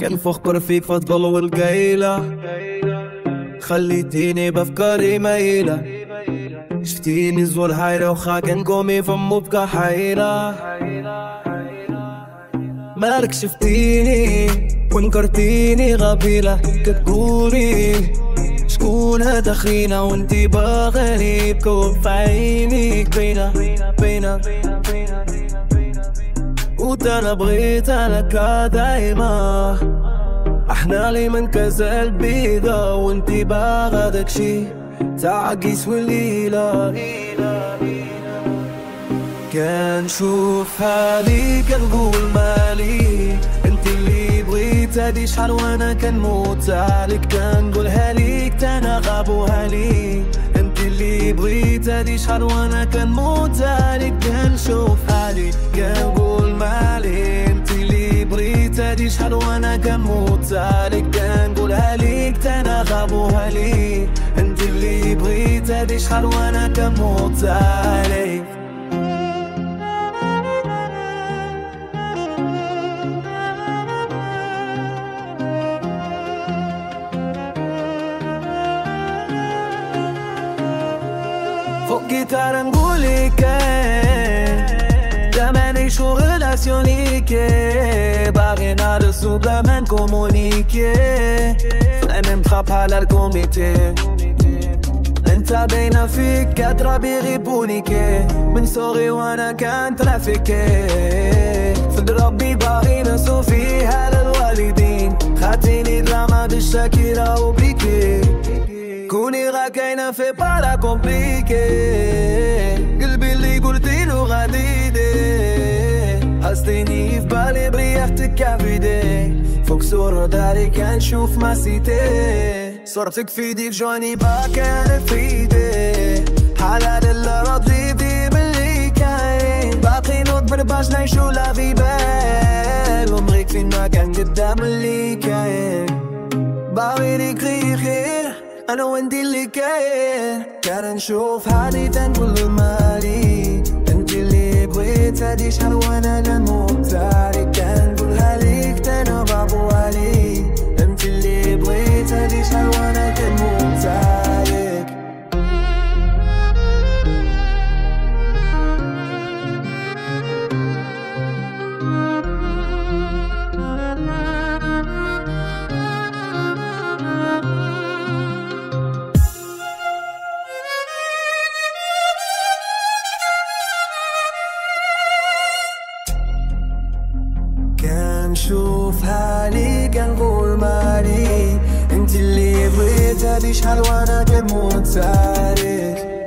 كان فخر فيك فتضل والقايلة، خليتيني بأفكاري مايلة، شفتيني زول هايرة وخاك نقومي فمو بقى حيرة. مالك شفتيني وانكرتيني غبيلة، كتقولي شكون هاد اخينا وانتي باغاني بكون في عينيك بينا بينا. وتانا بغيت انا كدايما، احنا لي من كذا البيضة وانتي باغا داكشي تعقيس والليلة. كنشوف هالي كنقول مالي، انت اللي بغيت هادي شحال وانا كنموت عليك، كنقولها ليك تانا غابوها لي، انت اللي بغيت هادي شحال وانا كنموت عليك. كنشوف هالي كنقول مالي، انت اللي بغيت هادي شحال وانا كنموت عليك، كنقولها ليك تانا غابوها لي، انت اللي بغيت هادي شحال وانا كنموت عليك. فوق جيتار نقولك دا ما نعيشو غيلاسيون ليكي، باغي نرسو بلا ما نكومونيكي، انا مخاف على الكوميتي، انت باينة فيك كترابي غيبونيكي، من صغري وانا كان ترافيكي، فد ربي باغي نسو فيها للوالدين، خاتيني دراما بالشاكيرة وبيكي، كوني غا كاينة في بارا كومبليكي، قلبي اللي قلتيلو غاديدي، حسيتيني في بالي بريحتك كافيدي، فوق صورة داري كنشوف ما سيتي، صورتك في يدي جواني باكان في ايدي، حلال اللي راضي بي باللي كاين، باقي نوض برباش نعيشو لا في بال، عمرك فين ما كان قدام اللي كاين، باغي نكري خير انا وانتي اللي كاين، كان نشوف هادي تنقول مالي، انتي اللي بغيت هادي شحال وانا نموت عليك، كنقولها ليك تانا بابوها لي، انتي اللي بغيت هادي شحال وانا كنموت عليك. كنشوف هالي كنقول مالي، انت اللي بغيت هادي شحال وانا كنموت عليك.